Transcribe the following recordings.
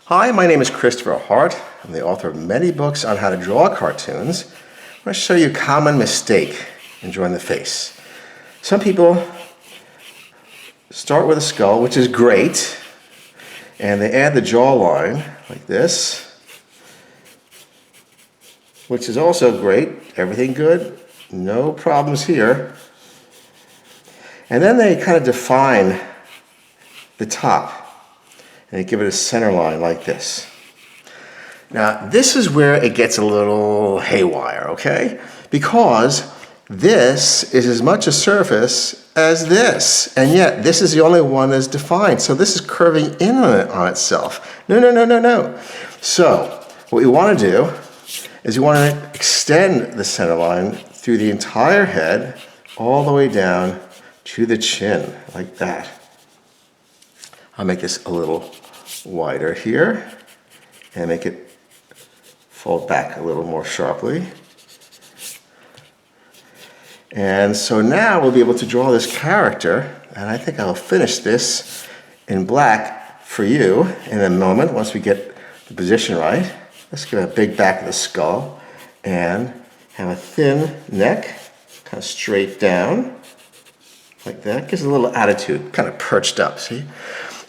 Hi, my name is Christopher Hart. I'm the author of many books on how to draw cartoons. I'm going to show you a common mistake in drawing the face. Some people start with a skull, which is great, and they add the jawline like this, which is also great. Everything good, no problems here. And then they kind of define the top and they give it a center line like this. Now, this is where it gets a little haywire, okay? Because this is as much a surface as this, and yet this is the only one that's defined. So this is curving in on itself. No. So what we want to do is you want to extend the center line through the entire head all the way down to the chin, like that. I'll make this a little wider here and make it fold back a little more sharply. And so now we'll be able to draw this character, and I think I'll finish this in black for you in a moment once we get the position right. Let's get a big back of the skull and have a thin neck, kind of straight down, like that. Gives a little attitude, kind of perched up, see?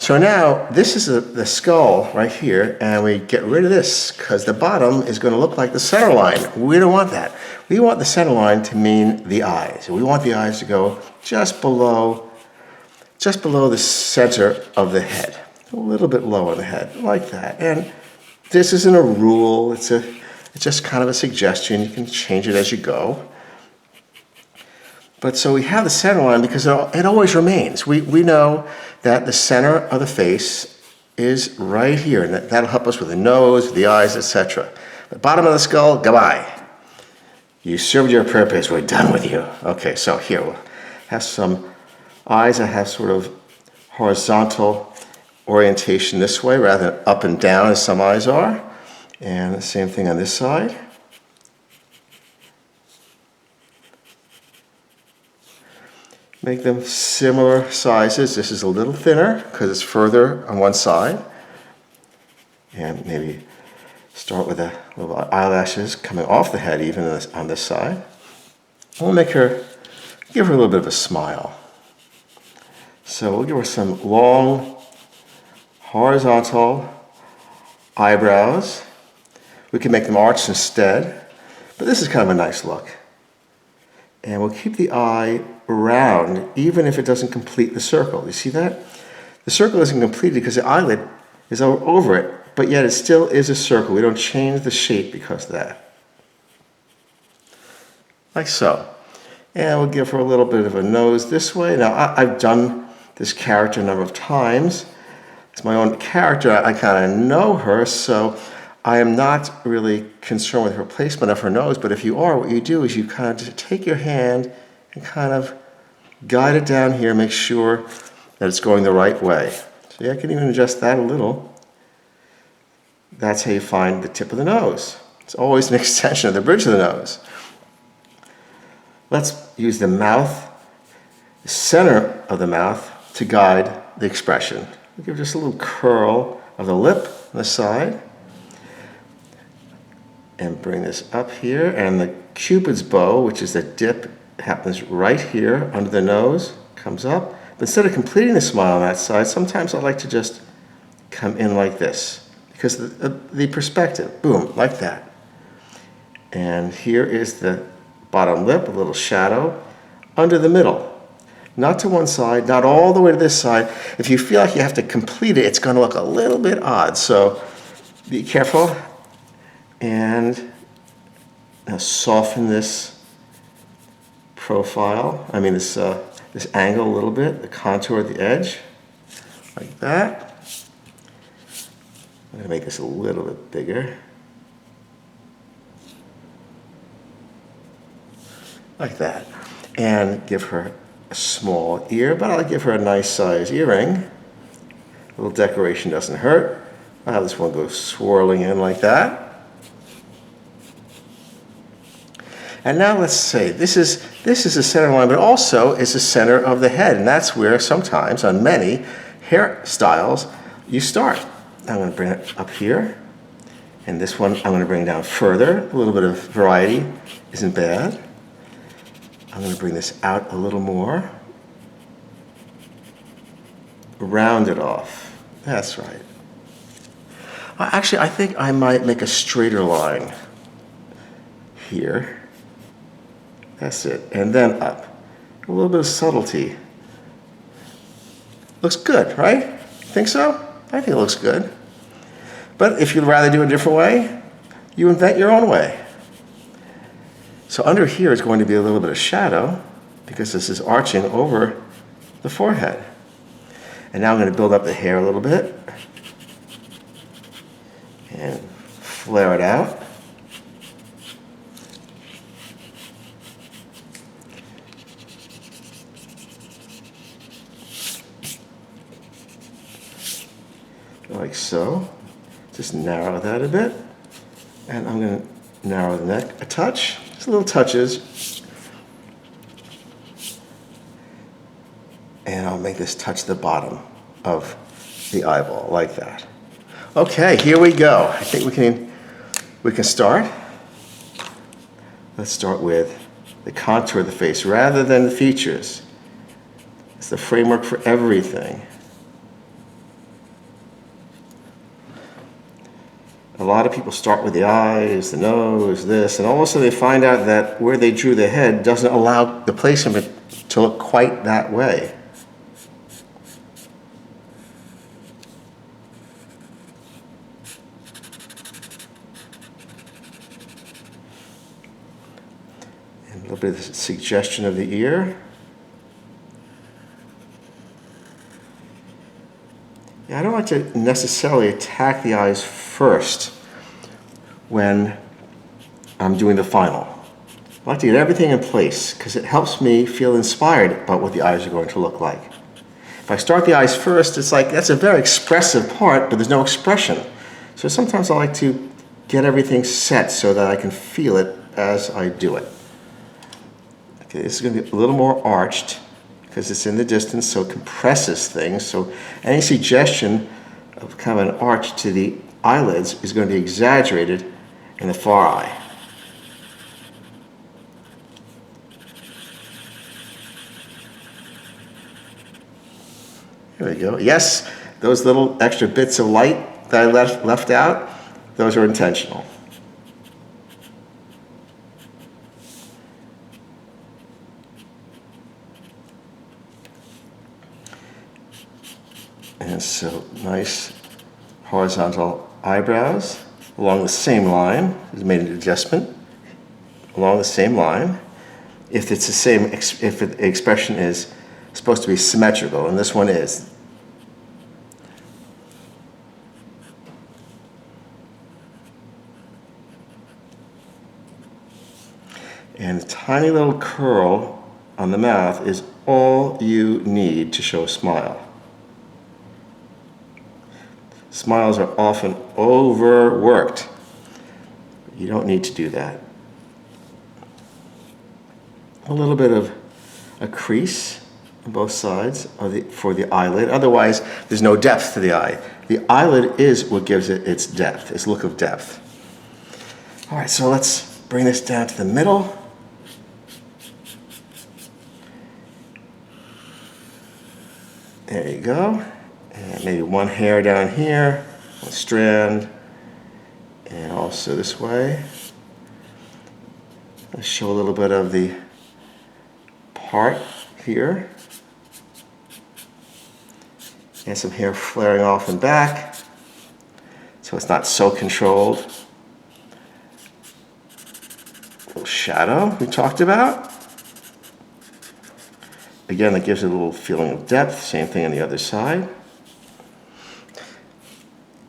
So now this is the skull right here, and we get rid of this because the bottom is going to look like the center line. We don't want that. We want the center line to mean the eyes. We want the eyes to go just below the center of the head, a little bit lower the head, like that. And this isn't a rule. It's just kind of a suggestion. You can change it as you go. But so we have the center line because it always remains. We know that the center of the face is right here, and that'll help us with the nose, the eyes, etc. The bottom of the skull, goodbye. You served your purpose, we're done with you. Okay, so here we'll have some eyes that have sort of horizontal orientation this way rather than up and down as some eyes are. And the same thing on this side. Make them similar sizes. This is a little thinner because it's further on one side. And maybe start with a little eyelashes coming off the head even on this side. We'll give her a little bit of a smile. So we'll give her some long, horizontal eyebrows. We can make them arched instead, but this is kind of a nice look. And we'll keep the eye round even if it doesn't complete the circle. You see that? The circle isn't completed because the eyelid is over it, but yet it still is a circle. We don't change the shape because of that. Like so. And we'll give her a little bit of a nose this way. Now, I've done this character a number of times. It's my own character. I kind of know her, so I am not really concerned with her placement of her nose, but if you are, what you do is you kind of just take your hand and kind of guide it down here, make sure that it's going the right way. See, I can even adjust that a little. That's how you find the tip of the nose. It's always an extension of the bridge of the nose. Let's use the mouth, the center of the mouth, to guide the expression. We'll give just a little curl of the lip on the side. And bring this up here, and the Cupid's bow, which is the dip, happens right here under the nose, comes up. But instead of completing the smile on that side, sometimes I like to just come in like this because the perspective, boom, like that. And here is the bottom lip, a little shadow under the middle. Not to one side, not all the way to this side. If you feel like you have to complete it, it's going to look a little bit odd. So be careful. And now soften this profile, this angle a little bit, the contour at the edge, like that. I'm going to make this a little bit bigger. Like that. And give her a small ear, but I'll give her a nice size earring. A little decoration doesn't hurt. I'll have this one go swirling in like that. And now let's say this is the center line, but also is the center of the head, and that's where sometimes on many hairstyles you start. I'm going to bring it up here. And this one I'm going to bring down further. A little bit of variety isn't bad. I'm going to bring this out a little more. Round it off. That's right. Actually, I think I might make a straighter line here. That's it. And then up. A little bit of subtlety. Looks good, right? Think so? I think it looks good. But if you'd rather do it a different way, you invent your own way. So under here is going to be a little bit of shadow because this is arching over the forehead. And now I'm going to build up the hair a little bit and flare it out. Like so. Just narrow that a bit. And I'm going to narrow the neck a touch. Just little touches. And I'll make this touch the bottom of the eyeball, like that. Okay, here we go. I think we can start. Let's start with the contour of the face rather than the features. It's the framework for everything. A lot of people start with the eyes, the nose, this, and all of a sudden they find out that where they drew the head doesn't allow the placement to look quite that way. And a little bit of the suggestion of the ear. Yeah, I don't like to necessarily attack the eyes first when I'm doing the final. I like to get everything in place because it helps me feel inspired about what the eyes are going to look like. If I start the eyes first, it's like that's a very expressive part, but there's no expression. So sometimes I like to get everything set so that I can feel it as I do it. Okay, this is going to be a little more arched because it's in the distance, so it compresses things. So any suggestion of kind of an arch to the eyelids is going to be exaggerated in the far eye. There we go. Yes, those little extra bits of light that I left out, those are intentional. And so nice horizontal eyebrows along the same line. He's made an adjustment along the same line. If it's the same, if the expression is supposed to be symmetrical, and this one is. And a tiny little curl on the mouth is all you need to show a smile. Smiles are often overworked. You don't need to do that. A little bit of a crease on both sides for the eyelid. Otherwise, there's no depth to the eye. The eyelid is what gives it its depth, its look of depth. All right, so let's bring this down to the middle. There you go. And maybe one hair down here, one strand, and also this way. Let's show a little bit of the part here. And some hair flaring off and back, so it's not so controlled. A little shadow we talked about. Again, that gives it a little feeling of depth. Same thing on the other side.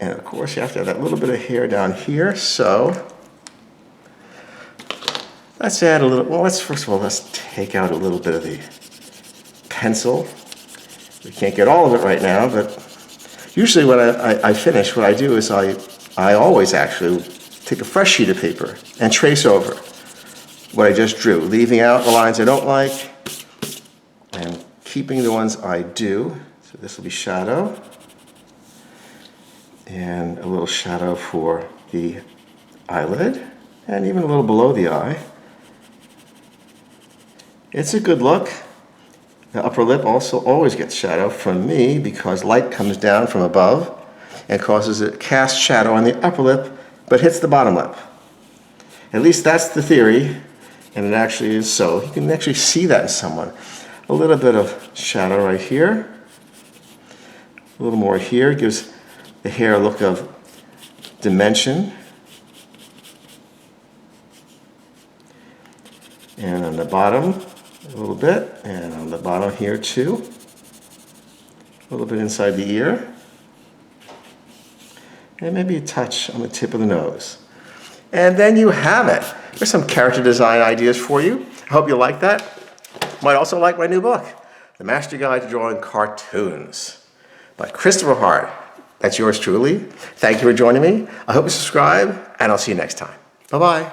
And of course, you have to have that little bit of hair down here. So let's add a little, well, first of all, let's take out a little bit of the pencil. We can't get all of it right now, but usually when I finish, what I do is I always actually take a fresh sheet of paper and trace over what I just drew, leaving out the lines I don't like and keeping the ones I do. So this will be shadow. And a little shadow for the eyelid, and even a little below the eye. It's a good look. The upper lip also always gets shadow from me because light comes down from above and causes a cast shadow on the upper lip, but hits the bottom lip. At least that's the theory, and it actually is so. You can actually see that in someone. A little bit of shadow right here. A little more here gives the hair a look of dimension. And on the bottom, a little bit, and on the bottom here too. A little bit inside the ear. And maybe a touch on the tip of the nose. And then you have it. There's some character design ideas for you. I hope you like that. Might also like my new book, The Master Guide to Drawing Cartoons by Christopher Hart. That's yours truly. Thank you for joining me. I hope you subscribe, and I'll see you next time. Bye-bye.